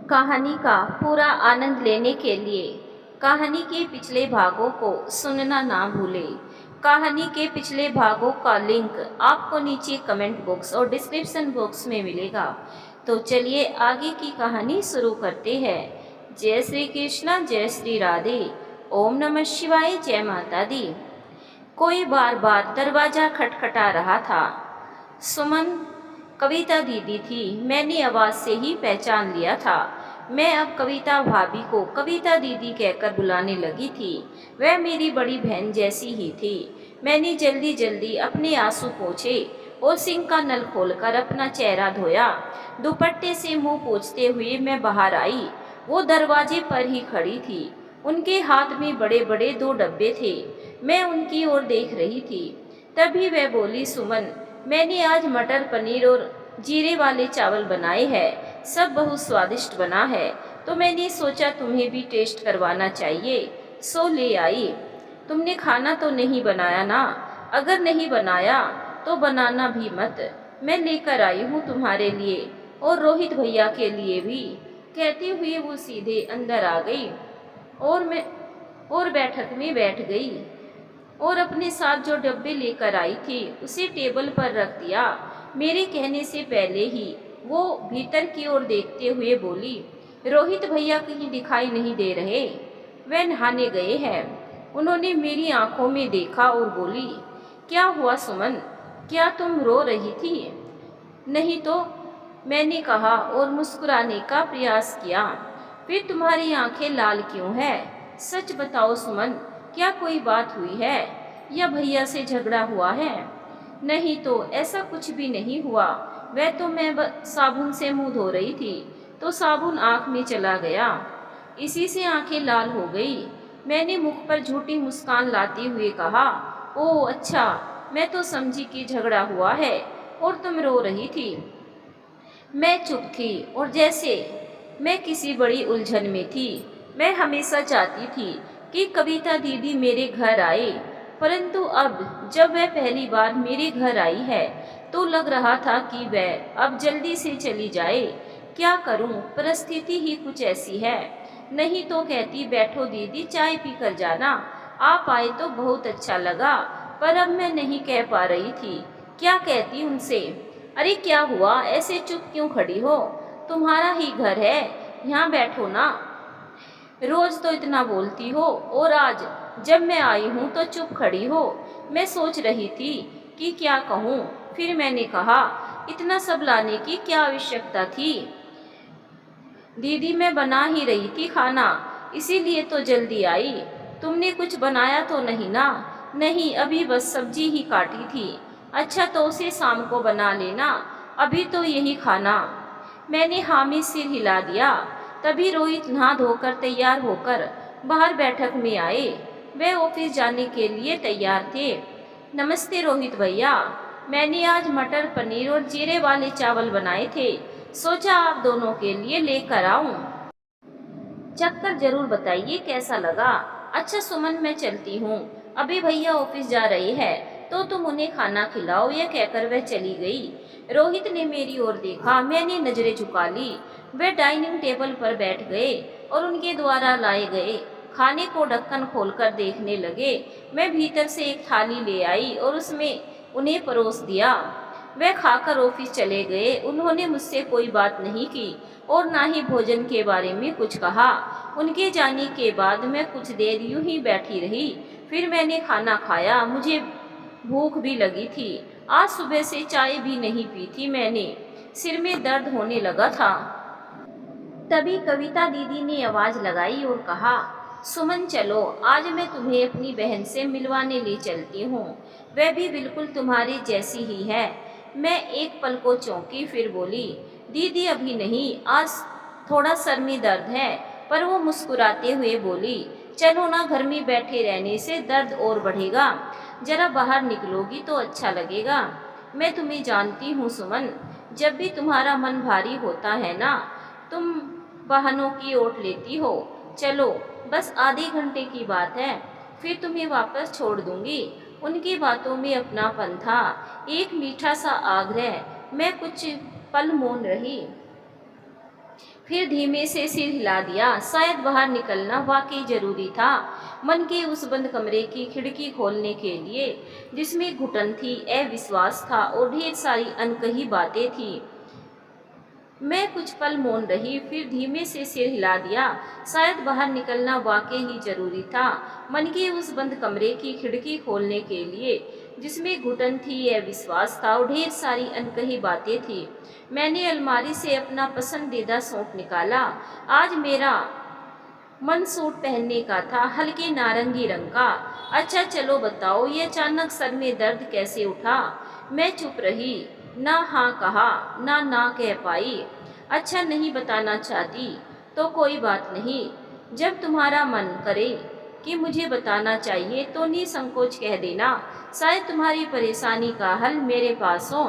कहानी का पूरा आनंद लेने के लिए कहानी के पिछले भागों को सुनना ना भूलें। कहानी के पिछले भागों का लिंक आपको नीचे कमेंट बॉक्स और डिस्क्रिप्शन बॉक्स में मिलेगा। तो चलिए आगे की कहानी शुरू करते हैं। जय श्री कृष्णा, जय श्री राधे, ओम नमः शिवाय, जय माता दी। कोई बार बार दरवाजा खटखटा रहा था। सुमन कविता दीदी थी। मैंने आवाज़ से ही पहचान लिया था। मैं अब कविता भाभी को कविता दीदी कहकर बुलाने लगी थी। वह मेरी बड़ी बहन जैसी ही थी। मैंने जल्दी जल्दी अपने आंसू पोंछे और सिंक का नल खोलकर अपना चेहरा धोया। दुपट्टे से मुंह पोंछते हुए मैं बाहर आई। वो दरवाजे पर ही खड़ी थी। उनके हाथ में बड़े बड़े 2 डब्बे थे। मैं उनकी ओर देख रही थी। तभी वह बोली, सुमन, मैंने आज मटर पनीर और जीरे वाले चावल बनाए हैं। सब बहुत स्वादिष्ट बना है, तो मैंने सोचा तुम्हें भी टेस्ट करवाना चाहिए, सो ले आई। तुमने खाना तो नहीं बनाया ना? अगर नहीं बनाया तो बनाना भी मत। मैं लेकर आई हूँ तुम्हारे लिए और रोहित भैया के लिए भी। कहते हुए वो सीधे अंदर आ गई और बैठक में बैठ गई और अपने साथ जो डब्बे लेकर आई थी उसे टेबल पर रख दिया। मेरे कहने से पहले ही वो भीतर की ओर देखते हुए बोली, रोहित भैया कहीं दिखाई नहीं दे रहे, वे नहाने गए हैं। उन्होंने मेरी आंखों में देखा और बोली, क्या हुआ सुमन, क्या तुम रो रही थी? नहीं तो, मैंने कहा और मुस्कुराने का प्रयास किया। फिर तुम्हारी आंखें लाल क्यों है? सच बताओ सुमन, क्या कोई बात हुई है या भैया से झगड़ा हुआ है? नहीं तो, ऐसा कुछ भी नहीं हुआ। वह तो मैं साबुन से मुंह धो रही थी तो साबुन आंख में चला गया, इसी से आंखें लाल हो गई। मैंने मुख पर झूठी मुस्कान लाते हुए कहा, ओह अच्छा, मैं तो समझी कि झगड़ा हुआ है और तुम रो रही थी। मैं चुप थी और जैसे मैं किसी बड़ी उलझन में थी। मैं हमेशा चाहती थी कि कविता दीदी मेरे घर आए, परंतु अब जब वह पहली बार मेरे घर आई है तो लग रहा था कि वह अब जल्दी से चली जाए। क्या करूं, परिस्थिति ही कुछ ऐसी है। नहीं तो कहती, बैठो दीदी, चाय पी कर जाना। आप आए तो बहुत अच्छा लगा, पर अब मैं नहीं कह पा रही थी। क्या कहती उनसे? अरे क्या हुआ, ऐसे चुप क्यों खड़ी हो? तुम्हारा ही घर है, यहाँ बैठो ना। रोज तो इतना बोलती हो और आज जब मैं आई हूँ तो चुप खड़ी हो। मैं सोच रही थी कि क्या कहूँ। फिर मैंने कहा, इतना सब लाने की क्या आवश्यकता थी? दीदी, मैं बना ही रही थी खाना, इसीलिए तो जल्दी आई। तुमने कुछ बनाया तो नहीं ना? नहीं, अभी बस सब्जी ही काटी थी। अच्छा, तो उसे शाम को बना लेना, अभी तो यही खाना। मैंने हामी सिर हिला दिया। तभी रोहित नहा धोकर तैयार होकर बाहर बैठक में आए। वे ऑफिस जाने के लिए तैयार थे। नमस्ते रोहित भैया, मैंने आज मटर पनीर और जीरे वाले चावल बनाए थे, सोचा आप दोनों के लिए लेकर आऊं। चखकर जरूर बताइए कैसा लगा। अच्छा सुमन, मैं चलती हूँ, अभी भैया ऑफिस जा रहे हैं तो तुम उन्हें खाना खिलाओ, यह कहकर वह चली गई। रोहित ने मेरी ओर देखा, मैंने नजरें झुका ली। वे डाइनिंग टेबल पर बैठ गए और उनके द्वारा लाए गए खाने को ढक्कन खोलकर देखने लगे। मैं भीतर से एक थाली ले आई और उसमें उन्हें परोस दिया। वे खाकर ऑफिस चले गए। उन्होंने मुझसे कोई बात नहीं की और ना ही भोजन के बारे में कुछ कहा। उनके जाने के बाद मैं कुछ देर यूं ही बैठी रही। फिर मैंने खाना खाया। मुझे भूख भी लगी थी। आज सुबह से चाय भी नहीं पी थी मैंने, सिर में दर्द होने लगा था। तभी कविता दीदी ने आवाज़ लगाई और कहा, सुमन चलो, आज मैं तुम्हें अपनी बहन से मिलवाने ले चलती हूँ। वह भी बिल्कुल तुम्हारी जैसी ही है। मैं एक पल को चौंकी, फिर बोली, दीदी अभी नहीं, आज थोड़ा सर में दर्द है। पर वो मुस्कुराते हुए बोली, चलो ना, घर में बैठे रहने से दर्द और बढ़ेगा, जरा बाहर निकलोगी तो अच्छा लगेगा। मैं तुम्हें जानती हूँ सुमन, जब भी तुम्हारा मन भारी होता है ना, तुम बहानों की ओट लेती हो। चलो, बस आधे घंटे की बात है, फिर तुम्हें वापस छोड़ दूंगी। उनकी बातों में अपनापन था, एक मीठा सा आग्रह। मैं कुछ पल मौन रही, फिर धीमे से सिर हिला दिया। शायद बाहर निकलना वाकई जरूरी था। मन के उस बंद कमरे की खिड़की खोलने के लिए जिसमें घुटन थी, अविश्वास था और ढेर सारी अनकही बातें थी। मैं कुछ पल मौन रही, फिर धीमे से सिर हिला दिया। शायद बाहर निकलना वाकई ही जरूरी था। मन के उस बंद कमरे की खिड़की खोलने के लिए जिसमें घुटन थी, अविश्वास था और ढेर सारी अनकही बातें थी। मैंने अलमारी से अपना पसंदीदा सूट निकाला। आज मेरा मन सूट पहनने का था, हल्के नारंगी रंग का। अच्छा चलो बताओ, ये अचानक सर में दर्द कैसे उठा? मैं चुप रही, ना हाँ कहा ना कह पाई। अच्छा नहीं बताना चाहती तो कोई बात नहीं। जब तुम्हारा मन करे कि मुझे बताना चाहिए तो निसंकोच कह देना। शायद तुम्हारी परेशानी का हल मेरे पास हो।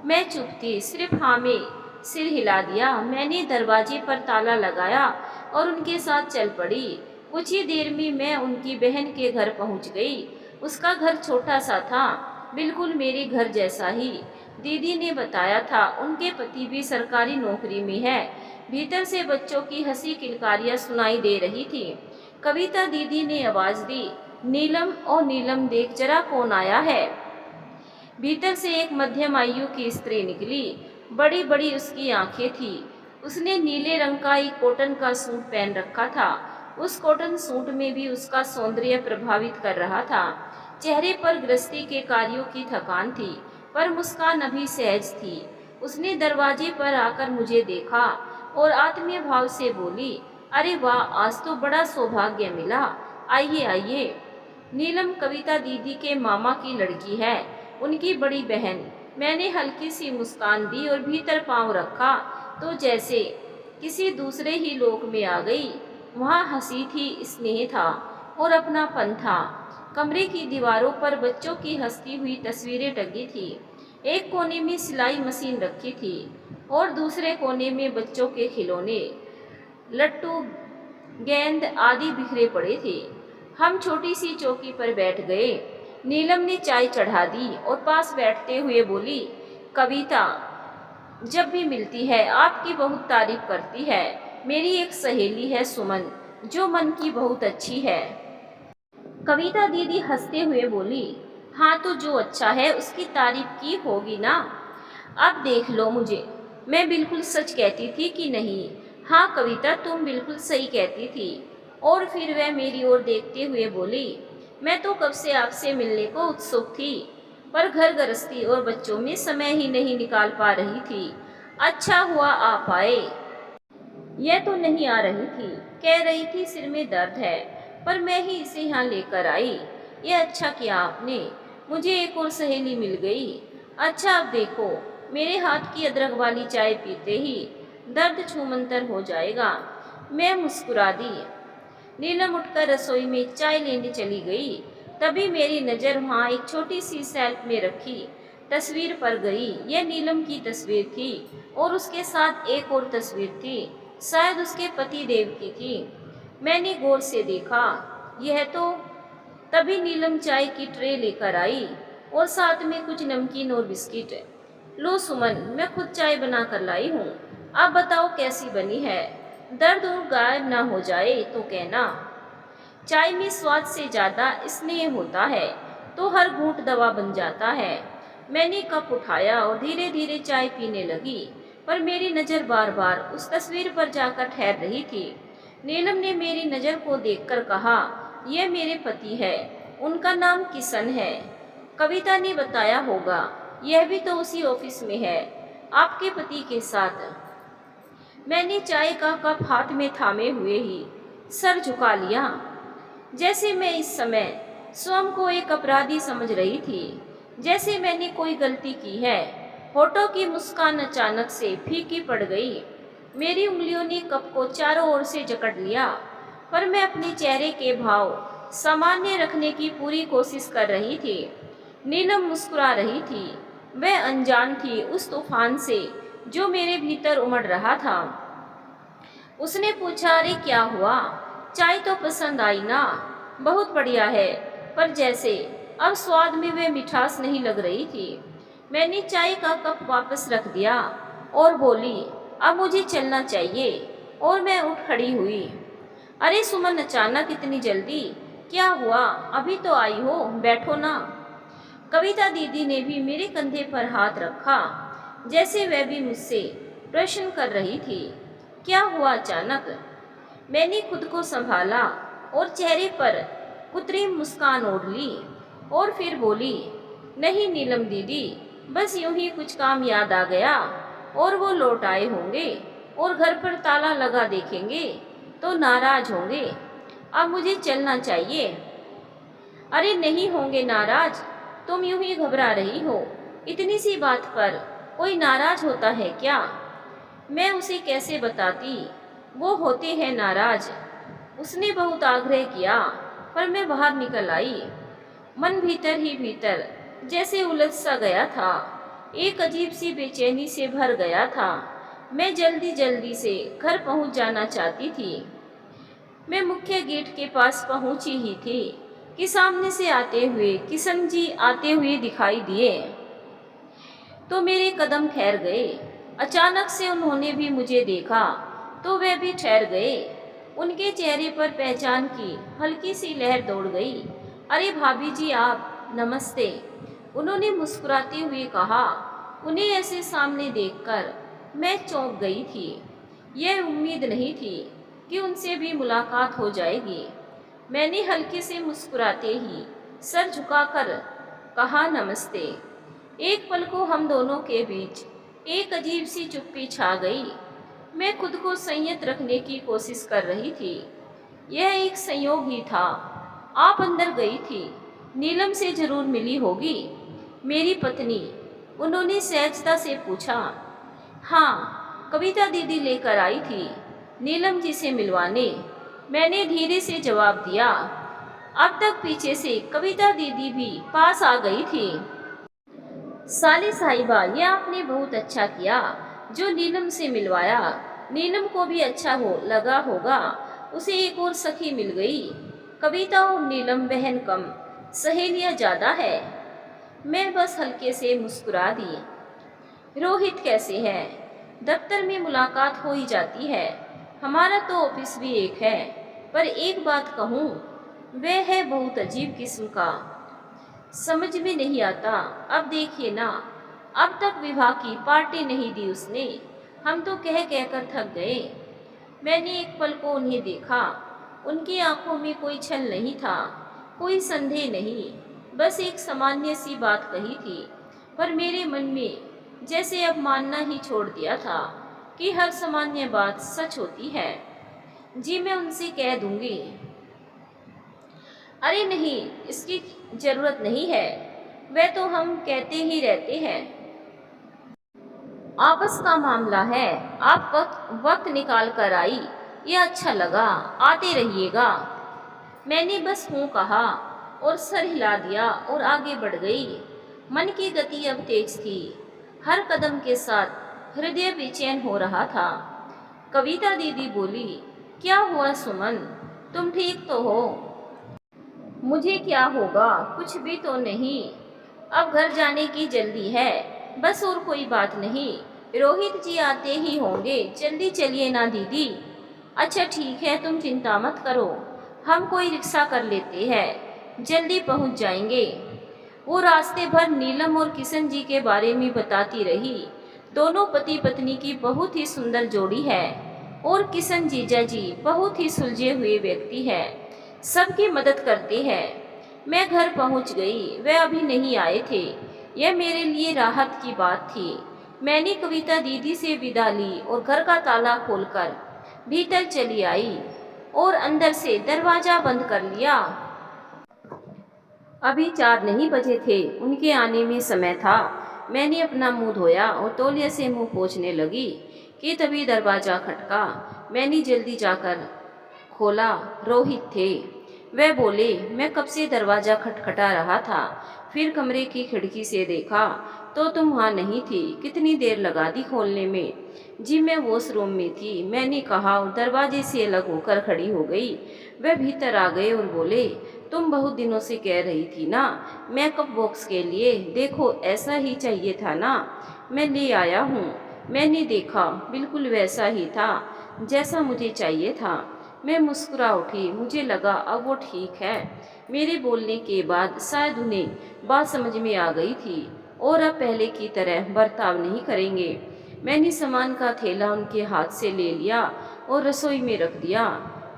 मैं चुप थी, सिर्फ हाँ में सिर हिला दिया। मैंने दरवाजे पर ताला लगाया और उनके साथ चल पड़ी। कुछ ही देर में मैं उनकी बहन के घर पहुंच गई। उसका घर छोटा सा था, बिल्कुल मेरे घर जैसा ही। दीदी ने बताया था उनके पति भी सरकारी नौकरी में है। भीतर से बच्चों की हंसी किलकारियां सुनाई दे रही थी। कविता दीदी ने आवाज दी, नीलम ओ नीलम, देख जरा कौन आया है। भीतर से एक मध्यम आयु की स्त्री निकली। बड़ी बड़ी उसकी आंखें थी। उसने नीले रंग का एक कॉटन का सूट पहन रखा था। उस कॉटन सूट में भी उसका सौंदर्य प्रभावित कर रहा था। चेहरे पर गृहस्थी के कार्यों की थकान थी, पर मुस्कान अभी सहज थी। उसने दरवाजे पर आकर मुझे देखा और आत्मीय भाव से बोली, अरे वाह, आज तो बड़ा सौभाग्य मिला। आइए आइए। नीलम कविता दीदी के मामा की लड़की है, उनकी बड़ी बहन। मैंने हल्की सी मुस्कान दी और भीतर पांव रखा तो जैसे किसी दूसरे ही लोक में आ गई। वहाँ हंसी थी, स्नेह था और अपनापन था। कमरे की दीवारों पर बच्चों की हंसती हुई तस्वीरें टंगी थी। एक कोने में सिलाई मशीन रखी थी और दूसरे कोने में बच्चों के खिलौने, लट्टू, गेंद आदि बिखरे पड़े थे। हम छोटी सी चौकी पर बैठ गए। नीलम ने चाय चढ़ा दी और पास बैठते हुए बोली, कविता जब भी मिलती है आपकी बहुत तारीफ करती है। मेरी एक सहेली है सुमन, जो मन की बहुत अच्छी है। कविता दीदी हंसते हुए बोली, हाँ तो जो अच्छा है उसकी तारीफ की होगी ना। अब देख लो मुझे, मैं बिल्कुल सच कहती थी कि नहीं? हाँ कविता, तुम बिल्कुल सही कहती थी। और फिर वह मेरी ओर देखते हुए बोली, मैं तो कब से आपसे मिलने को उत्सुक थी, पर घर गृहस्थी और बच्चों में समय ही नहीं निकाल पा रही थी। अच्छा हुआ आप आए। यह तो नहीं आ रही थी, कह रही थी सिर में दर्द है, पर मैं ही इसे यहाँ लेकर आई। यह अच्छा किया आपने, मुझे एक और सहेली मिल गई। अच्छा अब देखो, मेरे हाथ की अदरक वाली चाय पीते ही दर्द छूमंतर हो जाएगा। मैं मुस्कुरा दी। नीलम उठकर रसोई में चाय लेने चली गई। तभी मेरी नज़र वहाँ एक छोटी सी शेल्फ में रखी तस्वीर पर गई। यह नीलम की तस्वीर थी और उसके साथ एक और तस्वीर थी, शायद उसके पति देव की थी। मैंने गौर से देखा, यह तो। तभी नीलम चाय की ट्रे लेकर आई और साथ में कुछ नमकीन और बिस्किट। लो सुमन, मैं खुद चाय बना कर लाई हूँ, अब बताओ कैसी बनी है। दर्द और गायब ना हो जाए तो कहना। चाय में स्वाद से ज़्यादा स्नेह होता है तो हर घूंट दवा बन जाता है। मैंने कप उठाया और धीरे धीरे चाय पीने लगी, पर मेरी नज़र बार बार उस तस्वीर पर जाकर ठहर रही थी। नीलम ने मेरी नज़र को देखकर कहा, यह मेरे पति है, उनका नाम किशन है। कविता ने बताया होगा, यह भी तो उसी ऑफिस में है, आपके पति के साथ। मैंने चाय का कप हाथ में थामे हुए ही सर झुका लिया, जैसे मैं इस समय स्वयं को एक अपराधी समझ रही थी, जैसे मैंने कोई गलती की है। होठों की मुस्कान अचानक से फीकी पड़ गई। मेरी उंगलियों ने कप को चारों ओर से जकड़ लिया, पर मैं अपने चेहरे के भाव सामान्य रखने की पूरी कोशिश कर रही थी। नीलम मुस्कुरा रही थी। वह अनजान थी उस तूफान से जो मेरे भीतर उमड़ रहा था। उसने पूछा, अरे क्या हुआ? चाय तो पसंद आई ना? बहुत बढ़िया है, पर जैसे अब स्वाद में वह मिठास नहीं लग रही थी। मैंने चाय का कप वापस रख दिया और बोली, अब मुझे चलना चाहिए। और मैं उठ खड़ी हुई। अरे सुमन, अचानक इतनी जल्दी? क्या हुआ? अभी तो आई हो, बैठो ना। कविता दीदी ने भी मेरे कंधे पर हाथ रखा, जैसे वह भी मुझसे प्रश्न कर रही थी। क्या हुआ अचानक? मैंने खुद को संभाला और चेहरे पर कृत्रिम मुस्कान ओढ़ ली और फिर बोली, नहीं नीलम दीदी, बस यूं ही कुछ काम याद आ गया और वो लौट आए होंगे और घर पर ताला लगा देखेंगे तो नाराज होंगे। अब मुझे चलना चाहिए। अरे नहीं होंगे नाराज, तुम यूं ही घबरा रही हो। इतनी सी बात पर कोई नाराज होता है क्या? मैं उसे कैसे बताती, वो होते हैं नाराज। उसने बहुत आग्रह किया पर मैं बाहर निकल आई। मन भीतर ही भीतर जैसे उलझ सा गया था, एक अजीब सी बेचैनी से भर गया था। मैं जल्दी जल्दी से घर पहुंच जाना चाहती थी। मैं मुख्य गेट के पास पहुंची ही थी कि सामने से आते हुए किशन जी आते हुए दिखाई दिए तो मेरे कदम ठहर गए। अचानक से उन्होंने भी मुझे देखा तो वे भी ठहर गए। उनके चेहरे पर पहचान की हल्की सी लहर दौड़ गई। अरे भाभी जी आप, नमस्ते, उन्होंने मुस्कुराते हुए कहा। उन्हें ऐसे सामने देखकर मैं चौंक गई थी। यह उम्मीद नहीं थी कि उनसे भी मुलाकात हो जाएगी। मैंने हल्के से मुस्कुराते ही सर झुकाकर कहा, नमस्ते। एक पल को हम दोनों के बीच एक अजीब सी चुप्पी छा गई। मैं खुद को संयत रखने की कोशिश कर रही थी। यह एक संयोग ही था। आप अंदर गई थी, नीलम से जरूर मिली होगी, मेरी पत्नी, उन्होंने सहजता से पूछा। हाँ, कविता दीदी लेकर आई थी नीलम जी से मिलवाने, मैंने धीरे से जवाब दिया। अब तक पीछे से कविता दीदी भी पास आ गई थी। साली साहिबा, ये आपने बहुत अच्छा किया जो नीलम से मिलवाया। नीलम को भी अच्छा लगा होगा, उसे एक और सखी मिल गई। कविता और नीलम बहन कम, सहेलियां ज्यादा है। मैं बस हल्के से मुस्कुरा दी। रोहित कैसे है? दफ्तर में मुलाकात हो ही जाती है, हमारा तो ऑफिस भी एक है। पर एक बात कहूँ, वह है बहुत अजीब किस्म का, समझ में नहीं आता। अब देखिए ना, अब तक विवाह की पार्टी नहीं दी उसने। हम तो कह कहकर थक गए। मैंने एक पल को उन्हें देखा। उनकी आंखों में कोई छल नहीं था, कोई संदेह नहीं, बस एक सामान्य सी बात कही थी। पर मेरे मन में जैसे अब मानना ही छोड़ दिया था कि हर सामान्य बात सच होती है। जी मैं उनसे कह दूंगी। अरे नहीं, इसकी जरूरत नहीं है, वह तो हम कहते ही रहते हैं। आपस का मामला है, आप वक्त निकाल कर आई, ये अच्छा लगा, आते रहिएगा। मैंने बस हूँ कहा और सर हिला दिया और आगे बढ़ गई। मन की गति अब तेज थी, हर कदम के साथ हृदय बेचैन हो रहा था। कविता दीदी बोली, क्या हुआ सुमन, तुम ठीक तो हो? मुझे क्या होगा, कुछ भी तो नहीं। अब घर जाने की जल्दी है, बस और कोई बात नहीं। रोहित जी आते ही होंगे, जल्दी चलिए ना दीदी। अच्छा ठीक है, तुम चिंता मत करो, हम कोई रिक्शा कर लेते हैं, जल्दी पहुंच जाएंगे। वो रास्ते भर नीलम और किशन जी के बारे में बताती रही। दोनों पति पत्नी की बहुत ही सुंदर जोड़ी है और किशन जीजा जी बहुत ही सुलझे हुए व्यक्ति है, सबकी मदद करते हैं। मैं घर पहुंच गई, वे अभी नहीं आए थे। यह मेरे लिए राहत की बात थी। मैंने कविता दीदी से विदा ली और घर का ताला खोलकर भीतर चली आई और अंदर से दरवाजा बंद कर लिया। अभी 4 नहीं बजे थे, उनके आने में समय था। मैंने अपना मुंह धोया और तौलिया से मुंह पोंछने लगी कि तभी दरवाजा खटका। मैंने जल्दी जाकर खोला, रोहित थे। वह बोले, मैं कब से दरवाजा खटखटा रहा था, फिर कमरे की खिड़की से देखा तो तुम वहाँ नहीं थी। कितनी देर लगा दी खोलने में? जी मैं वॉशरूम में थी, मैंने कहा और दरवाजे से अलग होकर खड़ी हो गई। वह भीतर आ गए और बोले, तुम बहुत दिनों से कह रही थी ना मेकअप बॉक्स के लिए, देखो ऐसा ही चाहिए था ना, मैं ले आया हूँ। मैंने देखा, बिल्कुल वैसा ही था जैसा मुझे चाहिए था। मैं मुस्कुरा उठी। मुझे लगा अब वो ठीक है। मेरे बोलने के बाद शायद उन्हें बात समझ में आ गई थी और अब पहले की तरह बर्ताव नहीं करेंगे। मैंने सामान का थैला उनके हाथ से ले लिया और रसोई में रख दिया।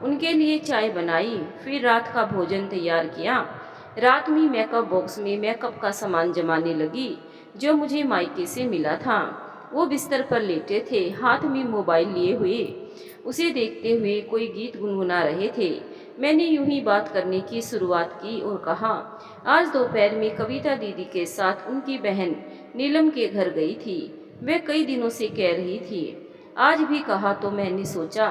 उनके लिए चाय बनाई, फिर रात का भोजन तैयार किया। रात में मेकअप बॉक्स में मेकअप का सामान जमाने लगी जो मुझे मायके से मिला था। वो बिस्तर पर लेटे थे, हाथ में मोबाइल लिए हुए। उसे देखते हुए कोई गीत गुनगुना रहे थे। मैंने यूं ही बात करने की शुरुआत की और कहा, आज दोपहर में कविता दीदी के साथ उनकी बहन नीलम के घर गई थी। वे कई दिनों से कह रही थी। आज भी कहा तो मैंने सोचा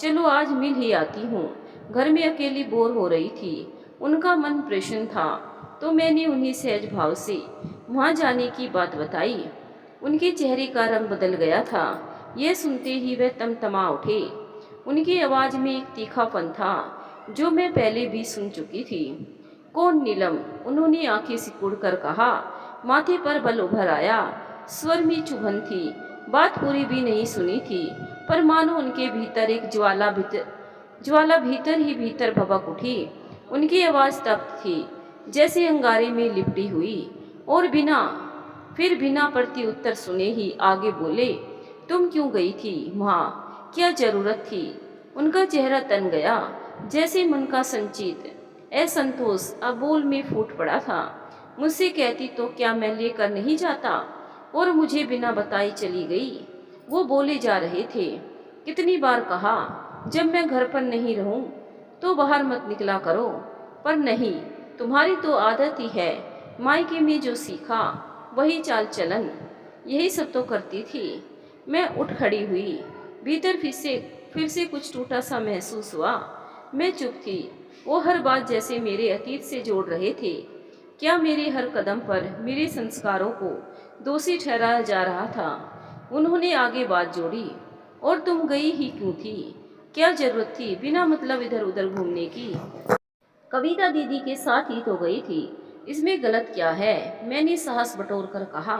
चलो आज मिल ही आती हूँ। घर में अकेली बोर हो रही थी। उनका मन प्रसन्न था तो मैंने उन्हें सहज भाव से वहाँ जाने की बात बताई। उनके चेहरे का रंग बदल गया था। यह सुनते ही वे तमतमा उठे। उनकी आवाज़ में एक तीखापन था जो मैं पहले भी सुन चुकी थी। कौन नीलम? उन्होंने आंखें सिकुड़ कर कहा। माथे पर बल उभर आया। स्वर में चुभन थी। बात पूरी भी नहीं सुनी थी पर मानो उनके भीतर एक ज्वाला भीतर ही भीतर भभक उठी। उनकी आवाज़ तप्त थी जैसे अंगारे में लिपटी हुई और बिना प्रति उत्तर सुने ही आगे बोले, तुम क्यों गई थी वहाँ? क्या जरूरत थी? उनका चेहरा तन गया जैसे मन का संचित असंतोष अब बोल में फूट पड़ा था। मुझसे कहती तो क्या मैं लेकर नहीं जाता और मुझे बिना बताई चली गई। वो बोले जा रहे थे। कितनी बार कहा जब मैं घर पर नहीं रहूं तो बाहर मत निकला करो, पर नहीं, तुम्हारी तो आदत ही है। मायके में जो सीखा वही चाल चलन, यही सब तो करती थी। मैं उठ खड़ी हुई। भीतर फिर से कुछ टूटा सा महसूस हुआ। मैं चुप थी। वो हर बात जैसे मेरे अतीत से जोड़ रहे थे। क्या मेरे हर कदम पर मेरे संस्कारों को दोषी ठहराया जा रहा था? उन्होंने आगे बात जोड़ी, और तुम गई ही क्यों थी? क्या जरूरत थी बिना मतलब इधर उधर घूमने की? कविता दीदी के साथ ही तो गई थी, इसमें गलत क्या है? मैंने साहस बटोर कर कहा।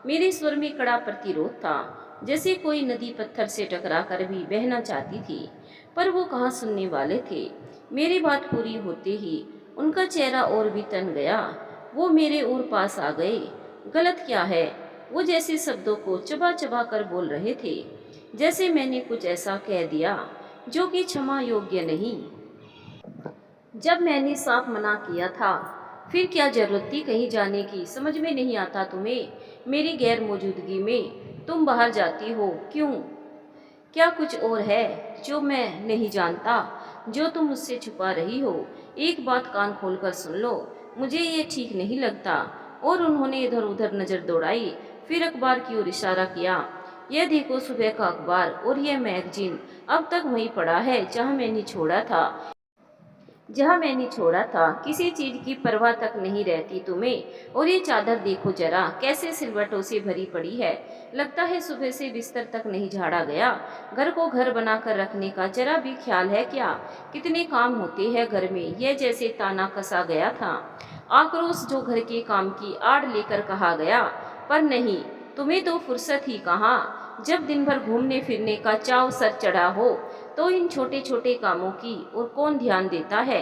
मेरे स्वर में कड़ा प्रतिरोध था, जैसे कोई नदी पत्थर से टकरा कर भी बहना चाहती थी। पर वो कहाँ सुनने वाले थे। मेरी बात पूरी होते ही उनका चेहरा और भी तन गया। वो मेरे और पास आ गए। गलत क्या है? वो जैसे शब्दों को चबा चबा कर बोल रहे थे, जैसे मैंने कुछ ऐसा कह दिया जो कि क्षमा योग्य नहीं। जब मैंने साफ मना किया था, फिर क्या जरूरत थी कहीं जाने की? समझ में नहीं आता तुम्हें? मेरी गैर मौजूदगी में तुम बाहर जाती हो क्यों? क्या कुछ और है जो मैं नहीं जानता, जो तुम मुझसे छुपा रही हो? एक बात कान खोलकर सुन लो, मुझे ये ठीक नहीं लगता। और उन्होंने इधर उधर नजर दौड़ाई, फिर अखबार की ओर इशारा किया। यह देखो सुबह का अखबार और यह मैगजीन अब तक वहीं पड़ा है जहाँ मैंने छोड़ा था। किसी चीज की परवाह तक नहीं रहती तुम्हें। और ये चादर देखो जरा, कैसे सिलवटों से भरी पड़ी है। लगता है सुबह से बिस्तर तक नहीं झाड़ा गया। घर को घर बनाकर रखने का जरा भी ख्याल है क्या? कितने काम होते हैं घर में, यह जैसे ताना कसा गया था। आक्रोश जो घर के काम की आड़ लेकर कहा गया, पर नहीं, तुम्हें तो फुर्सत ही कहाँ। जब दिन भर घूमने फिरने का चाव सर चढ़ा हो तो इन छोटे छोटे कामों की और कौन ध्यान देता है?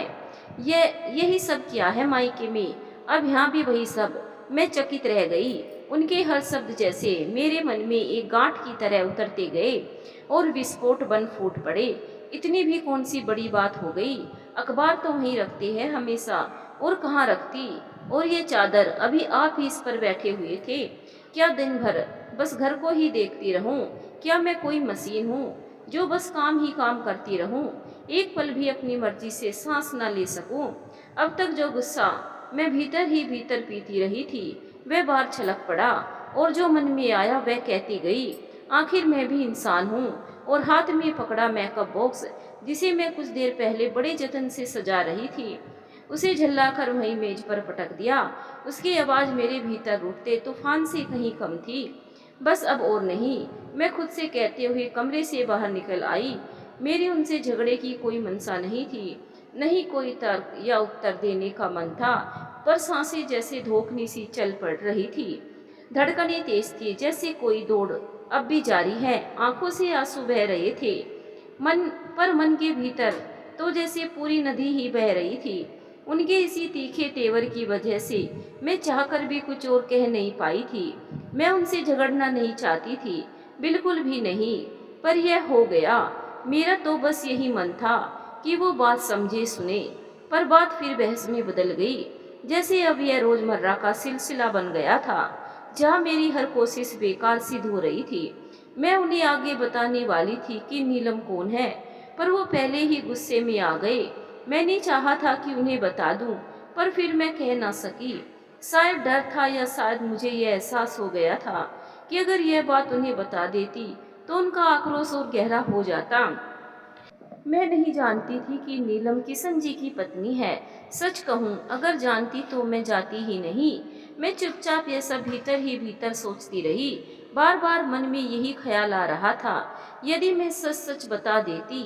यही सब किया है मायके में, अब यहाँ भी वही सब। मैं चकित रह गई। उनके हर शब्द जैसे मेरे मन में एक गांठ की तरह उतरते गए और विस्फोट बन फूट पड़े। इतनी भी कौन सी बड़ी बात हो गई? अखबार तो वहीं रखते हैं हमेशा, और कहाँ रखती? और ये चादर, अभी आप ही इस पर बैठे हुए थे। क्या दिन भर बस घर को ही देखती रहूं? क्या मैं कोई मशीन हूँ जो बस काम ही काम करती रहूं? एक पल भी अपनी मर्जी से सांस न ले सकूं? अब तक जो गुस्सा मैं भीतर ही भीतर पीती रही थी, वह बाहर छलक पड़ा, और जो मन में आया वह कहती गई। आखिर मैं भी इंसान हूँ। और हाथ में पकड़ा मेकअप बॉक्स, जिसे मैं कुछ देर पहले बड़े जतन से सजा रही थी, उसे झल्लाकर वहीं मेज पर पटक दिया। उसकी आवाज़ मेरे भीतर उठते तूफान से कहीं कम थी। बस अब और नहीं, मैं खुद से कहते हुए कमरे से बाहर निकल आई। मेरी उनसे झगड़े की कोई मंशा नहीं थी, नहीं कोई तर्क या उत्तर देने का मन था, पर सांसें जैसे धोखनी सी चल पड़ रही थी। धड़कनें तेज थी, जैसे कोई दौड़ अब भी जारी है। आंखों से आंसू बह रहे थे। मन के भीतर तो जैसे पूरी नदी ही बह रही थी। उनके इसी तीखे तेवर की वजह से मैं चाहकर भी कुछ और कह नहीं पाई थी। मैं उनसे झगड़ना नहीं चाहती थी, बिल्कुल भी नहीं, पर यह हो गया। मेरा तो बस यही मन था कि वो बात समझे सुने, पर बात फिर बहस में बदल गई। जैसे अब यह रोजमर्रा का सिलसिला बन गया था, जहाँ मेरी हर कोशिश बेकार सिद्ध हो रही थी। मैं उन्हें आगे बताने वाली थी कि नीलम कौन है, पर वो पहले ही गुस्से में आ गए। मैंने चाहा था कि उन्हें बता दूं, पर फिर मैं कह ना सकी। शायद डर था या शायद मुझे यह एहसास हो गया था कि अगर यह बात उन्हें बता देती तो उनका आक्रोश और गहरा हो जाता। मैं नहीं जानती थी कि नीलम किशन जी की पत्नी है। सच कहूँ, अगर जानती तो मैं जाती ही नहीं। मैं चुपचाप यह सब भीतर ही भीतर सोचती रही। बार बार मन में यही ख्याल आ रहा था, यदि मैं सच सच बता देती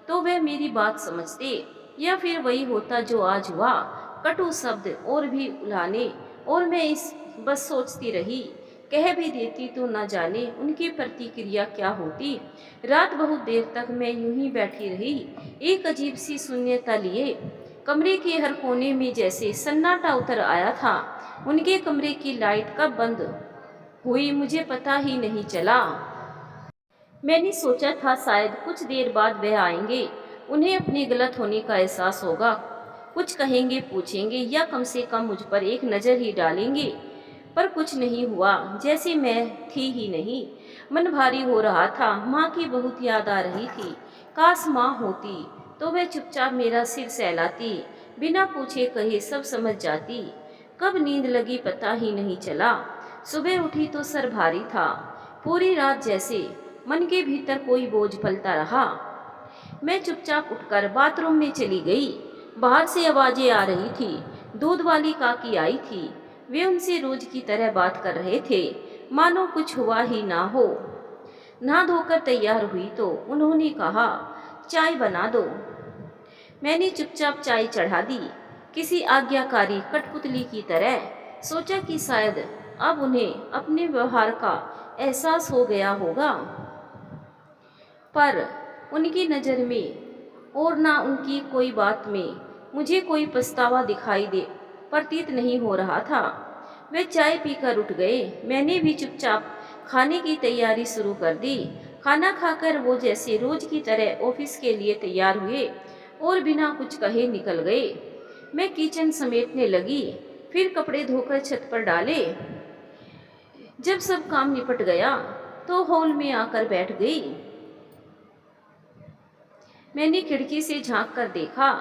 तो वे मेरी बात समझते, या फिर वही होता जो आज हुआ, कटु शब्द और भी उलाने। और मैं इस बस सोचती रही, कह भी देती तो न जाने उनकी प्रतिक्रिया क्या होती। रात बहुत देर तक मैं यूं ही बैठी रही, एक अजीब सी शून्यता लिए। कमरे के हर कोने में जैसे सन्नाटा उतर आया था। उनके कमरे की लाइट कब बंद हुई मुझे पता ही नहीं चला। मैंने सोचा था शायद कुछ देर बाद वह आएंगे, उन्हें अपने गलत होने का एहसास होगा, कुछ कहेंगे, पूछेंगे, या कम से कम मुझ पर एक नज़र ही डालेंगे। पर कुछ नहीं हुआ, जैसे मैं थी ही नहीं। मन भारी हो रहा था, माँ की बहुत याद आ रही थी। काश माँ होती तो वह चुपचाप मेरा सिर सहलाती, बिना पूछे कहे सब समझ जाती। कब नींद लगी पता ही नहीं चला। सुबह उठी तो सर भारी था। पूरी रात जैसे मन के भीतर कोई बोझ पलता रहा। मैं चुपचाप उठकर बाथरूम में चली गई। बाहर से आवाजें आ रही थी। दूध वाली काकी आई थी। वे उनसे रोज की तरह बात कर रहे थे, मानो कुछ हुआ ही ना हो। नहा धोकर तैयार हुई तो उन्होंने कहा, चाय बना दो। मैंने चुपचाप चाय चढ़ा दी, किसी आज्ञाकारी कठपुतली की तरह। सोचा कि शायद अब उन्हें अपने व्यवहार का एहसास हो गया होगा, पर उनकी नज़र में और ना उनकी कोई बात में मुझे कोई पछतावा दिखाई दे प्रतीत नहीं हो रहा था। वे चाय पीकर उठ गए। मैंने भी चुपचाप खाने की तैयारी शुरू कर दी। खाना खाकर वो जैसे रोज की तरह ऑफिस के लिए तैयार हुए और बिना कुछ कहे निकल गए। मैं किचन समेटने लगी, फिर कपड़े धोकर छत पर डाले। जब सब काम निपट गया तो हॉल में आकर बैठ गई। मैंने खिड़की से झांक कर देखा,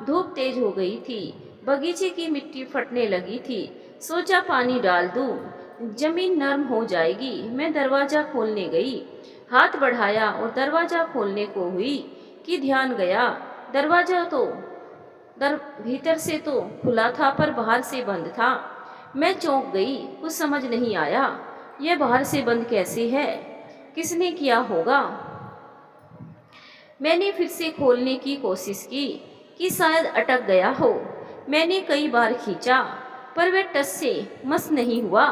धूप तेज हो गई थी, बगीचे की मिट्टी फटने लगी थी। सोचा पानी डाल दूं, जमीन नरम हो जाएगी। मैं दरवाजा खोलने गई, हाथ बढ़ाया और दरवाजा खोलने को हुई कि ध्यान गया। दरवाजा तो भीतर से तो खुला था पर बाहर से बंद था। मैं चौंक गई, कुछ समझ नहीं आया। यह बाहर से बंद कैसे है, किसने किया होगा। मैंने फिर से खोलने की कोशिश की कि शायद अटक गया हो। मैंने कई बार खींचा पर वह टस से मस नहीं हुआ।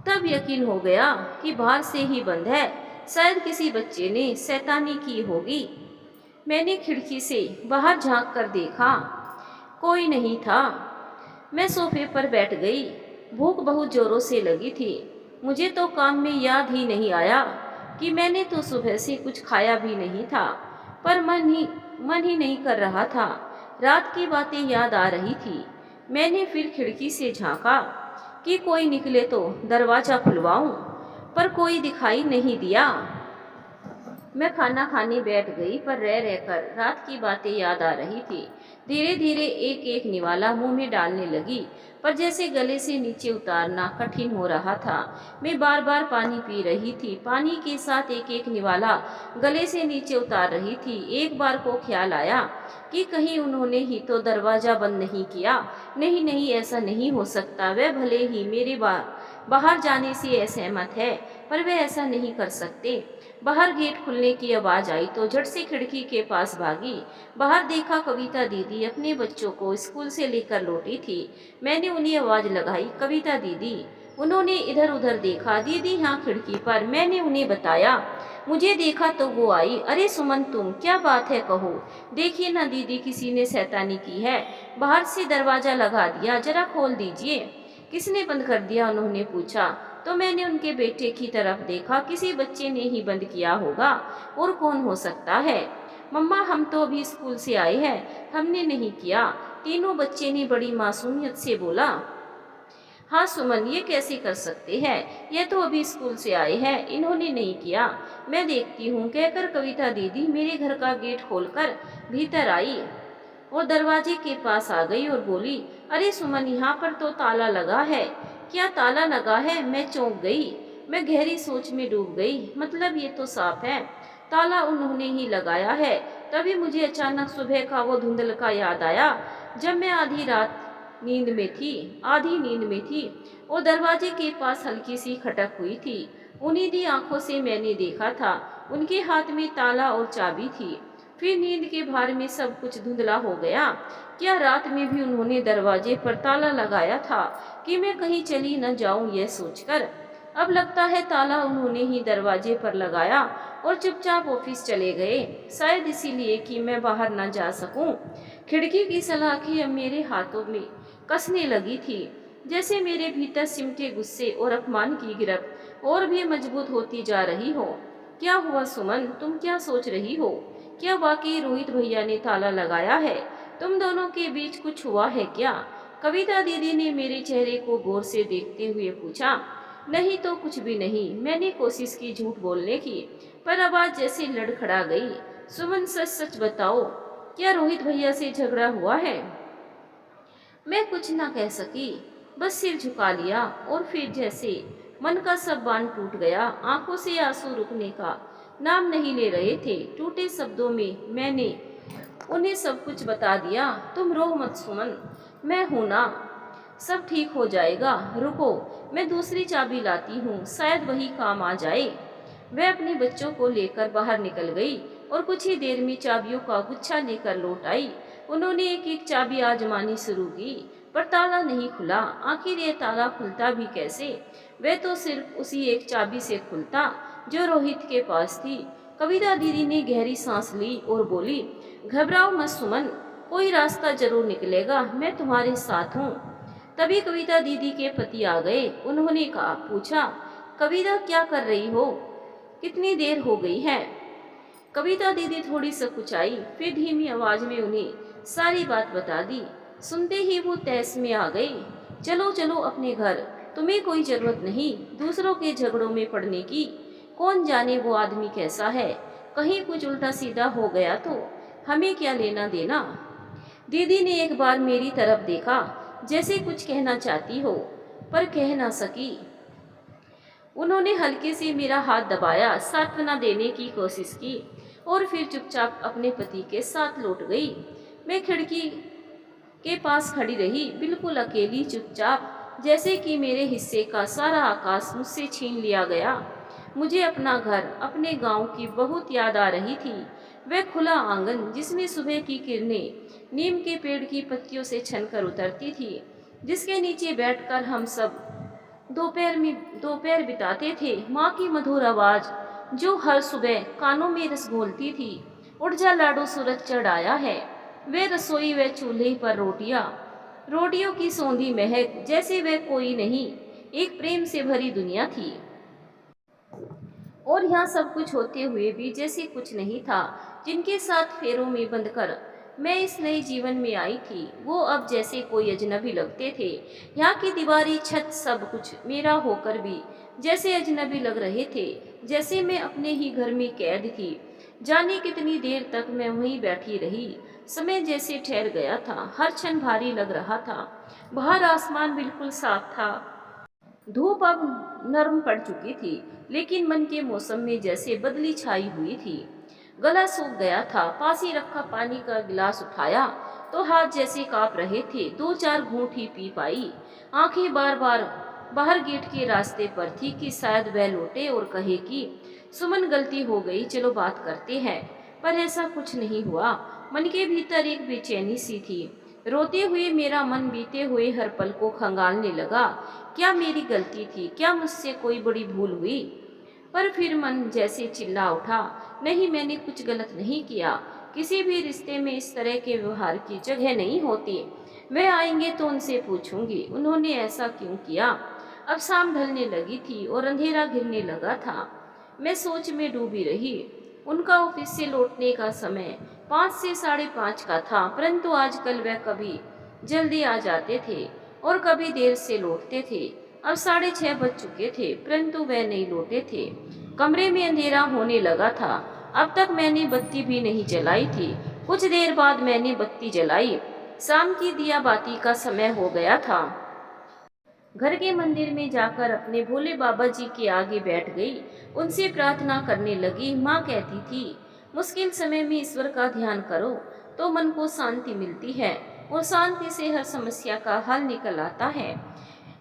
तब यकीन हो गया कि बाहर से ही बंद है, शायद किसी बच्चे ने शैतानी की होगी। मैंने खिड़की से बाहर झांक कर देखा, कोई नहीं था। मैं सोफे पर बैठ गई। भूख बहुत जोरों से लगी थी। मुझे तो काम में याद ही नहीं आया कि मैंने तो सुबह से कुछ खाया भी नहीं था, पर मन ही नहीं कर रहा था। रात की बातें याद आ रही थी। मैंने फिर खिड़की से झांका कि कोई निकले तो दरवाजा खुलवाऊं, पर कोई दिखाई नहीं दिया। मैं खाना खाने बैठ गई, पर रह रहकर रात की बातें याद आ रही थी। धीरे धीरे एक एक निवाला मुंह में डालने लगी, पर जैसे गले से नीचे उतारना कठिन हो रहा था। मैं बार बार पानी पी रही थी, पानी के साथ एक एक निवाला गले से नीचे उतार रही थी। एक बार को ख्याल आया कि कहीं उन्होंने ही तो दरवाजा बंद नहीं किया। नहीं नहीं, ऐसा नहीं हो सकता। वह भले ही मेरे बाहर जाने से असहमत है, पर वे ऐसा नहीं कर सकते। बाहर गेट खुलने की आवाज़ आई तो झट से खिड़की के पास भागी। बाहर देखा, कविता दीदी अपने बच्चों को स्कूल से लेकर लौटी थी। मैंने उन्हें आवाज़ लगाई, कविता दीदी। उन्होंने इधर उधर देखा, दीदी यहाँ खिड़की पर। मैंने उन्हें बताया, मुझे देखा तो वो आई। अरे सुमन तुम, क्या बात है कहो। देखिए ना दीदी, किसी ने शैतानी की है, बाहर से दरवाजा लगा दिया, जरा खोल दीजिए। किसने बंद कर दिया, उन्होंने पूछा। तो मैंने उनके बेटे की तरफ देखा, किसी बच्चे ने ही बंद किया होगा, और कौन हो सकता है। मम्मा हम तो अभी स्कूल से आए हैं, हमने नहीं किया, तीनों बच्चे ने बड़ी मासूमियत से बोला। हाँ सुमन, ये कैसे कर सकते हैं, ये तो अभी स्कूल से आए हैं, इन्होंने नहीं किया, मैं देखती हूँ, कहकर कविता दीदी मेरे घर का गेट खोलकर भीतर आई और दरवाजे के पास आ गई और बोली, अरे सुमन यहाँ पर तो ताला लगा है। क्या ताला लगा है, मैं चौंक गई। मैं गहरी सोच में डूब गई। मतलब ये तो साफ है, ताला उन्होंने ही लगाया है। तभी मुझे अचानक सुबह का वो धुंधल का याद आया, जब मैं आधी नींद में थी और दरवाजे के पास हल्की सी खटक हुई थी। उन्हीं आंखों से मैंने देखा था, उनके हाथ में ताला और चाबी थी। फिर नींद के भार में सब कुछ धुंधला हो गया। क्या रात में भी उन्होंने दरवाजे पर ताला लगाया था कि मैं कहीं चली न जाऊं, यह सोचकर। अब लगता है ताला उन्होंने ही दरवाजे पर लगाया और चुपचाप ऑफिस चले गए, शायद इसीलिए कि मैं बाहर न जा सकूं। खिड़की की सलाखें अब मेरे हाथों में कसने लगी थी, जैसे मेरे भीतर सिमटे गुस्से और अपमान की गिरफ्त और भी मजबूत होती जा रही हो। क्या हुआ सुमन, तुम क्या सोच रही हो? क्या वाकई रोहित भैया ने ताला लगाया है? तुम दोनों के बीच कुछ हुआ है क्या? कविता दीदी ने मेरे चेहरे को गौर से देखते हुए पूछा। नहीं तो कुछ भी नहीं, मैंने कोशिश की झूठ बोलने की, पर आवाज जैसे लड़खड़ा गई। सुमन सच सच बताओ, क्या रोहित भैया से झगड़ा हुआ है? मैं कुछ ना कह सकी, बस सिर झुका लिया और फिर जैसे मन का सब बांध टूट गया। आंखों से आंसू रुकने का नाम नहीं ले रहे थे। टूटे शब्दों में मैंने उन्हें सब कुछ बता दिया। तुम रो मत सुमन, मैं हूं ना, सब ठीक हो जाएगा। रुको, मैं दूसरी चाबी लाती हूँ, शायद वही काम आ जाए। वह अपने बच्चों को लेकर बाहर निकल गई और कुछ ही देर में चाबियों का गुच्छा लेकर लौट आई। उन्होंने एक एक चाबी आजमानी शुरू की, पर ताला नहीं खुला। आखिर ये ताला खुलता भी कैसे? वह तो सिर्फ उसी एक चाबी से खुलता जो रोहित के पास थी। कविता दीदी ने गहरी सांस ली और बोली, घबराओ मत सुमन, कोई रास्ता जरूर निकलेगा, मैं तुम्हारे साथ हूँ। तभी कविता दीदी के पति आ गए। उन्होंने पूछा, कविता क्या कर रही हो, कितनी देर हो गई है? कविता दीदी थोड़ी सकुचाई, फिर धीमी आवाज में उन्हें सारी बात बता दी। सुनते ही वो तैस में आ गई। चलो चलो अपने घर, तुम्हें कोई जरूरत नहीं दूसरों के झगड़ों में पड़ने की। कौन जाने वो आदमी कैसा है, कहीं कुछ उल्टा सीधा हो गया तो हमें क्या लेना देना। दीदी ने एक बार मेरी तरफ देखा, जैसे कुछ कहना चाहती हो पर कह ना सकी। उन्होंने हल्के से मेरा हाथ दबाया, सांत्वना देने की कोशिश की और फिर चुपचाप अपने पति के साथ लौट गई। मैं खिड़की के पास खड़ी रही, बिल्कुल अकेली, चुपचाप, जैसे कि मेरे हिस्से का सारा आकाश मुझसे छीन लिया गया। मुझे अपना घर, अपने गांव की बहुत याद आ रही थी। वह खुला आंगन जिसमें सुबह की किरणें नीम के पेड़ की पत्तियों से छनकर उतरती थी, जिसके नीचे बैठकर हम सब दोपहर बिताते थे। माँ की मधुर आवाज जो हर सुबह कानों में रस घोलती थी। उठ जा लाडो, सूरज चढ़ आया है। वे रसोई, व चूल्हे पर रोटियों की सौंधी महक, जैसे वह कोई नहीं, एक प्रेम से भरी दुनिया थी। और यहाँ सब कुछ होते हुए भी जैसे कुछ नहीं था। जिनके साथ फेरों में बंधकर मैं इस नए जीवन में आई थी, वो अब जैसे कोई अजनबी लगते थे। यहाँ की दीवारी, छत, सब कुछ मेरा होकर भी जैसे अजनबी लग रहे थे, जैसे मैं अपने ही घर में कैद थी। जाने कितनी देर तक मैं वहीं बैठी रही। समय जैसे ठहर गया था, हर क्षण भारी लग रहा था। बाहर आसमान बिल्कुल साफ था, धूप अब नरम पड़ चुकी थी, लेकिन मन के मौसम में जैसे बदली छाई हुई थी। गला सूख गया था। पास ही रखा पानी का गिलास उठाया तो हाथ जैसे कांप रहे थे। 2-4 घूंट ही पी पाई। आंखें बार बार बाहर गेट के रास्ते पर थी कि शायद वह लौटे और कहे कि सुमन, गलती हो गई, चलो बात करते हैं। पर ऐसा कुछ नहीं हुआ। मन के भीतर एक बेचैनी सी थी। रोते हुए मेरा मन बीते हुए हर पल को खंगालने लगा। क्या मेरी गलती थी? क्या मुझसे कोई बड़ी भूल हुई? पर फिर मन जैसे चिल्ला उठा, नहीं, मैंने कुछ गलत नहीं किया। किसी भी रिश्ते में इस तरह के व्यवहार की जगह नहीं होती। वे आएंगे तो उनसे पूछूंगी उन्होंने ऐसा क्यों किया। अब शाम ढलने लगी थी और अंधेरा घिरने लगा था। मैं सोच में डूबी रही। उनका ऑफिस से लौटने का समय 5 से 5:30 का था, परंतु आजकल वह कभी जल्दी आ जाते थे और कभी देर से लौटते थे। अब 6:30 बज चुके थे, परंतु वह नहीं लौटे थे। कमरे में अंधेरा होने लगा था। अब तक मैंने बत्ती भी नहीं जलाई थी। कुछ देर बाद मैंने बत्ती जलाई। शाम की दिया बाती का समय हो गया था। घर के मंदिर में जाकर अपने भोले बाबा जी के आगे बैठ गई। उनसे प्रार्थना करने लगी। माँ कहती थी, मुश्किल समय में ईश्वर का ध्यान करो तो मन को शांति मिलती है और शांति से हर समस्या का हल निकल आता है।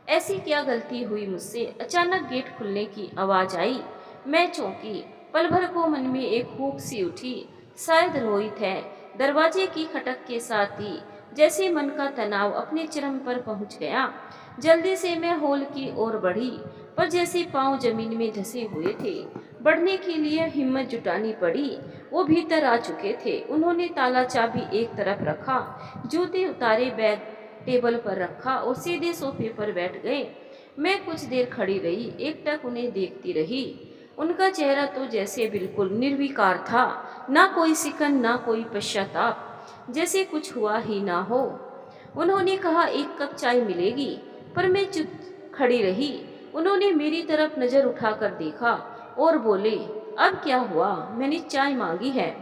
ऐसी क्या गलती हुई मुझसे। अचानक गेट खुलने की आवाज आई। मैं चौंकी। पल भर को मन में एक हुक सी उठी, शायद रोहित है। दरवाजे की खटक के साथ ही जैसे मन का तनाव अपने चरम पर पहुंच गया। जल्दी से मैं हॉल की ओर बढ़ी, पर जैसे पांव जमीन में धंसे हुए थे। बढ़ने के लिए हिम्मत जुटानी पड़ी। वो भीतर आ चुके थे। उन्होंने ताला चाबी एक तरफ रखा, जूते उतारे, बैग टेबल पर रखा और सीधे सोफे पर बैठ गए। मैं कुछ देर खड़ी रही, एकटक उन्हें देखती रही। उनका चेहरा तो जैसे बिल्कुल निर्विकार था, ना कोई सिकन, ना कोई पश्चाताप, जैसे कुछ हुआ ही ना हो। उन्होंने कहा, एक कप चाय मिलेगी, पर मैं चुप खड़ी रही। उन्होंने मेरी तरफ नजर उठाकर देखा और बोले, अब क्या हुआ? मैंने चाय मांगी है।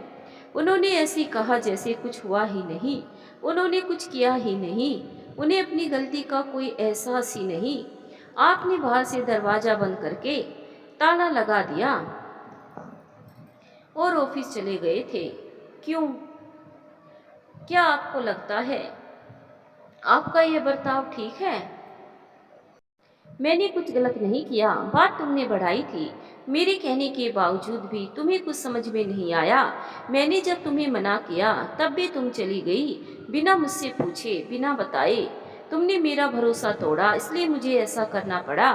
उन्होंने ऐसे कहा जैसे कुछ हुआ ही नहीं। उन्होंने कुछ किया ही नहीं। उन्हें अपनी गलती का कोई एहसास ही नहीं। आपने बाहर से दरवाजा बंद करके ताला लगा दिया और ऑफिस चले गए थे। क्यों? क्या आपको लगता है आपका यह बर्ताव ठीक है? मैंने कुछ गलत नहीं किया। बात तुमने बढ़ाई थी। मेरे कहने के बावजूद भी तुम्हें कुछ समझ में नहीं आया। मैंने जब तुम्हें मना किया तब भी तुम चली गई, बिना मुझसे पूछे, बिना बताए। तुमने मेरा भरोसा तोड़ा, इसलिए मुझे ऐसा करना पड़ा।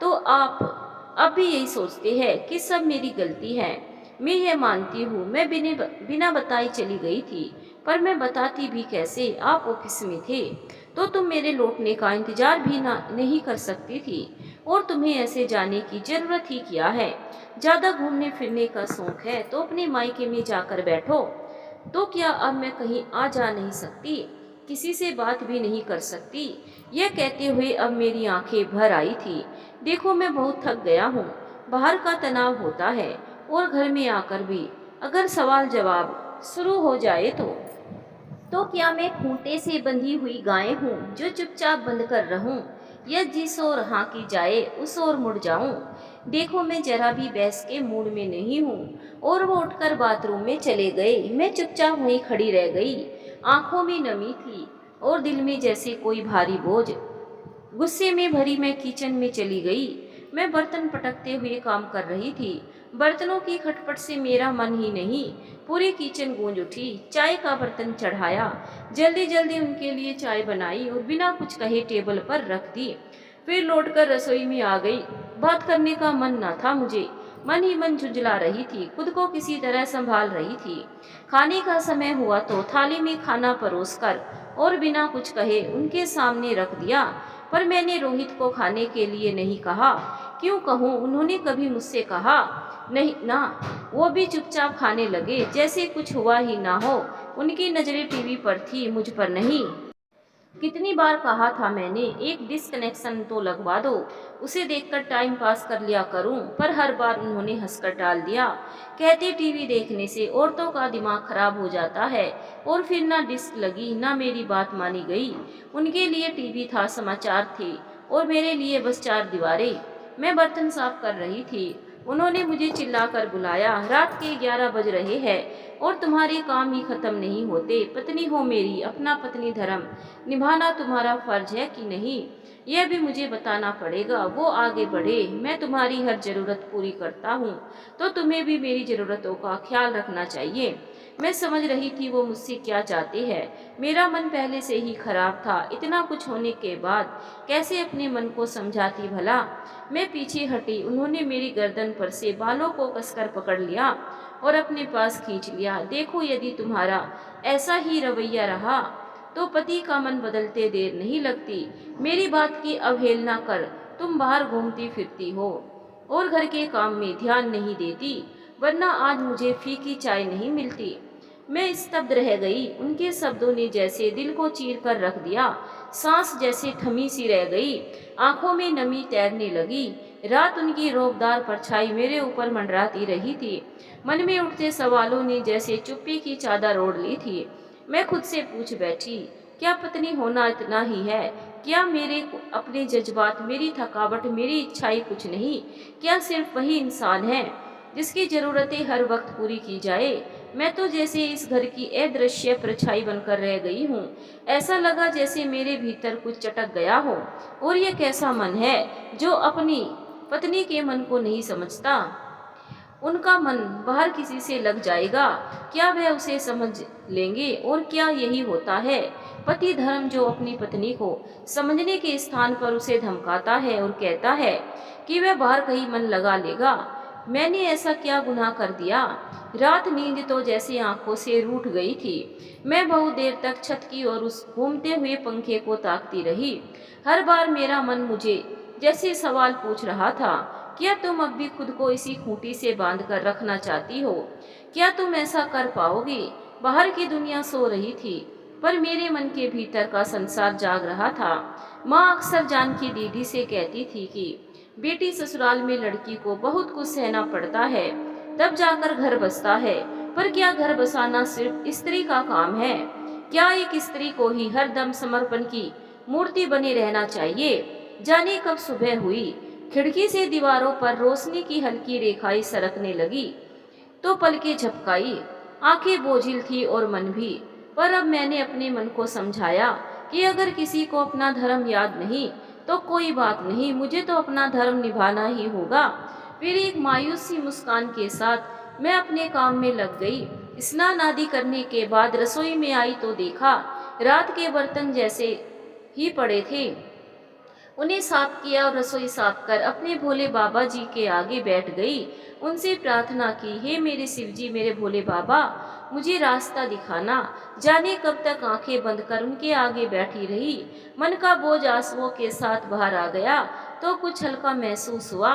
तो आप अब भी यही सोचते हैं कि सब मेरी गलती है। मैं यह मानती हूँ, मैं बिना बताई चली गई थी, पर मैं बताती भी कैसे? आप ऑफिस में थे तो तुम मेरे लौटने का इंतजार भी नहीं कर सकती थी, और तुम्हें ऐसे जाने की जरूरत ही क्या है? ज्यादा घूमने फिरने का शौक है तो अपने मायके में जाकर बैठो। तो क्या अब मैं कहीं आ जा नहीं सकती? किसी से बात भी नहीं कर सकती? यह कहते हुए अब मेरी आंखें भर आई थी। देखो, मैं बहुत थक गया हूँ। बाहर का तनाव होता है और घर में आकर भी अगर सवाल जवाब शुरू हो जाए तो क्या मैं खूंटे से बंधी हुई गाय हूँ जो चुपचाप बंद कर रहूं, या जिस ओर हाँकी जाए उस ओर मुड़ जाऊं? देखो, मैं जरा भी बहस के मूड में नहीं हूँ। और वो उठकर बाथरूम में चले गए। मैं चुपचाप वहीं खड़ी रह गई। आंखों में नमी थी और दिल में जैसे कोई भारी बोझ। गुस्से में भरी मैं किचन में चली गई। मैं बर्तन पटकते हुए काम कर रही थी। बर्तनों की खटपट से मेरा मन ही नहीं, पूरी किचन गूंज उठी। चाय का बर्तन चढ़ाया, जल्दी जल्दी उनके लिए चाय बनाई और बिना कुछ कहे टेबल पर रख दी। फिर लौटकर रसोई में आ गई। बात करने का मन न था मुझे। मन ही मन झुंझला रही थी, खुद को किसी तरह संभाल रही थी। खाने का समय हुआ तो थाली में खाना परोसकर और बिना कुछ कहे उनके सामने रख दिया। पर मैंने रोहित को खाने के लिए नहीं कहा। क्यों कहूँ? उन्होंने कभी मुझसे कहा नहीं ना। वो भी चुपचाप खाने लगे जैसे कुछ हुआ ही ना हो। उनकी नजरें टीवी पर थी, मुझ पर नहीं। कितनी बार कहा था मैंने, एक डिस्कनेक्शन तो लगवा दो, उसे देखकर टाइम पास कर लिया करूं, पर हर बार उन्होंने हंसकर टाल दिया। कहते टीवी देखने से औरतों का दिमाग खराब हो जाता है। और फिर ना डिस्क लगी, ना मेरी बात मानी गई। उनके लिए टीवी था, समाचार थे, और मेरे लिए बस चार दीवारें। मैं बर्तन साफ कर रही थी। उन्होंने मुझे चिल्लाकर बुलाया। रात के 11 बज रहे हैं और तुम्हारे काम ही खत्म नहीं होते। पत्नी हो मेरी, अपना पत्नी धर्म निभाना तुम्हारा फर्ज है कि नहीं, यह भी मुझे बताना पड़ेगा। वो आगे बढ़े। मैं तुम्हारी हर जरूरत पूरी करता हूँ, तो तुम्हें भी मेरी जरूरतों का ख्याल रखना चाहिए। मैं समझ रही थी वो मुझसे क्या चाहते हैं। मेरा मन पहले से ही खराब था, इतना कुछ होने के बाद कैसे अपने मन को समझाती भला। मैं पीछे हटी, उन्होंने मेरी गर्दन पर से बालों को कसकर पकड़ लिया और अपने पास खींच लिया। देखो, यदि तुम्हारा ऐसा ही रवैया रहा तो पति का मन बदलते देर नहीं लगती। मेरी बात की अवहेलना कर तुम बाहर घूमती फिरती हो और घर के काम में ध्यान नहीं देती, वरना आज मुझे फीकी चाय नहीं मिलती। मैं स्तब्ध रह गई। उनके शब्दों ने जैसे दिल को चीर कर रख दिया। सांस जैसे थमी सी रह गई, आंखों में नमी तैरने लगी। रात उनकी रौबदार परछाई मेरे ऊपर मंडराती रही थी। मन में उठते सवालों ने जैसे चुप्पी की चादर ओढ़ ली थी। मैं खुद से पूछ बैठी, क्या पत्नी होना इतना ही है? क्या मेरे अपने जज्बात, मेरी थकावट, मेरी इच्छाएं कुछ नहीं? क्या सिर्फ वही इंसान है जिसकी जरूरतें हर वक्त पूरी की जाए? मैं तो जैसे इस घर की अदृश्य परछाई बनकर रह गई हूँ। ऐसा लगा जैसे मेरे भीतर कुछ चटक गया हो। और ये कैसा मन है जो अपनी पत्नी के मन को नहीं समझता? उनका मन बाहर किसी से लग जाएगा, क्या वह उसे समझ लेंगे? और क्या यही होता है पति धर्म, जो अपनी पत्नी को समझने के स्थान पर उसे धमकाता है और कहता है कि वह बाहर कहीं मन लगा लेगा? मैंने ऐसा क्या गुनाह कर दिया? रात नींद तो जैसे आंखों से रूठ गई थी। मैं बहुत देर तक छत की और उस घूमते हुए पंखे को ताकती रही। हर बार मेरा मन मुझे जैसे सवाल पूछ रहा था, क्या तुम अब भी खुद को इसी खूंटी से बांध कर रखना चाहती हो? क्या तुम ऐसा कर पाओगी? बाहर की दुनिया सो रही थी, पर मेरे मन के भीतर का संसार जाग रहा था। माँ अक्सर जानकी दीदी से कहती थी कि बेटी, ससुराल में लड़की को बहुत कुछ सहना पड़ता है, तब जाकर घर बसता है। पर क्या घर बसाना सिर्फ स्त्री का काम है? क्या एक स्त्री को ही हर दम समर्पण की मूर्ति बने रहना चाहिए? जाने कब सुबह हुई, खिड़की से दीवारों पर रोशनी की हल्की रेखाएं सरकने लगी तो पलकें झपकाई। आंखें बोझिल थी और मन भी। पर अब मैंने अपने मन को समझाया कि अगर किसी को अपना धर्म याद नहीं तो कोई बात नहीं, मुझे तो अपना धर्म निभाना ही होगा। फिर एक मायूस सी मुस्कान के साथ मैं अपने काम में लग गई। स्नान आदि करने के बाद रसोई में आई तो देखा रात के बर्तन जैसे ही पड़े थे। उन्हें साफ किया और रसोई साफ कर अपने भोले बाबा जी के आगे बैठ गई। उनसे प्रार्थना की, हे मेरे शिव जी, मेरे भोले बाबा, मुझे रास्ता दिखाना। जाने कब तक आंखें बंद कर उनके आगे बैठी रही। मन का बोझ आंसुओं के साथ बाहर आ गया तो कुछ हल्का महसूस हुआ।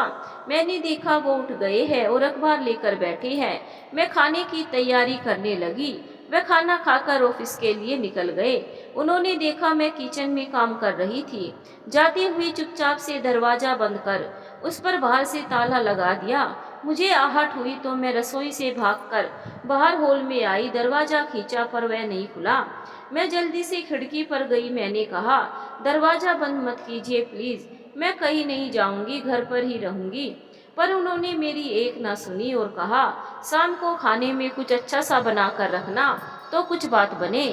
मैंने देखा वो उठ गए हैं और अखबार लेकर बैठे हैं। मैं खाने की तैयारी करने लगी। वह खाना खाकर ऑफिस के लिए निकल गए। उन्होंने देखा मैं किचन में काम कर रही थी। जाती हुई चुपचाप से दरवाजा बंद कर उस पर बाहर से ताला लगा दिया। मुझे आहट हुई तो मैं रसोई से भागकर बाहर हॉल में आई। दरवाजा खींचा पर वह नहीं खुला। मैं जल्दी से खिड़की पर गई। मैंने कहा, दरवाजा बंद मत कीजिए प्लीज, मैं कहीं नहीं जाऊंगी, घर पर ही रहूंगी। पर उन्होंने मेरी एक ना सुनी और कहा, शाम को खाने में कुछ अच्छा सा बना कर रखना तो कुछ बात बने।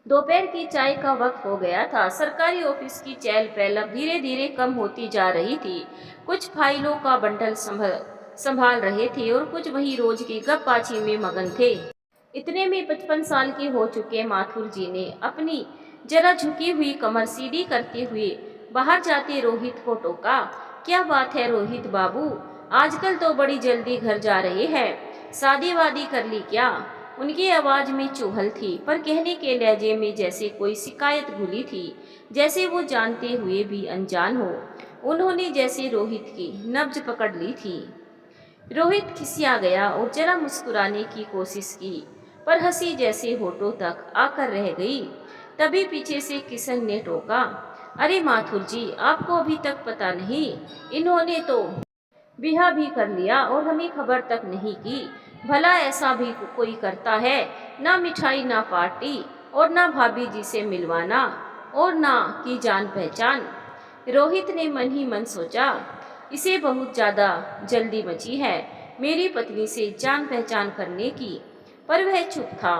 दोपहर की चाय का वक्त हो गया था। सरकारी ऑफिस की चहल पहल अब धीरे धीरे कम होती जा रही थी। कुछ फाइलों का बंडल संभाल रहे थे और कुछ वही रोज की गपबाजी में मगन थे। इतने में 55 साल के हो चुके माथुर जी ने अपनी जरा झुकी हुई कमर सीधी करते हुए बाहर जाते रोहित को टोका। क्या बात है रोहित बाबू, आजकल तो बड़ी जल्दी घर जा रहे हैं, शादी वादी कर ली क्या? उनकी आवाज में चुहल थी, पर कहने के लहजे में जैसे कोई शिकायत घुली थी, जैसे वो जानते हुए भी अनजान हो। उन्होंने जैसे रोहित की नब्ज पकड़ ली थी। रोहित खिसिया गया और जरा मुस्कुराने की कोशिश की, पर हंसी जैसे होठों तक आकर रह गई। तभी पीछे से किशन ने टोका, अरे माथुर जी, आपको अभी तक पता नहीं, इन्होंने तो ब्याह भी कर लिया और हमें खबर तक नहीं की। भला ऐसा भी कोई करता है? ना मिठाई, ना पार्टी, और ना भाभी जी से मिलवाना, और ना की जान पहचान। रोहित ने मन ही मन सोचा, इसे बहुत ज्यादा जल्दी मची है मेरी पत्नी से जान पहचान करने की। पर वह चुप था।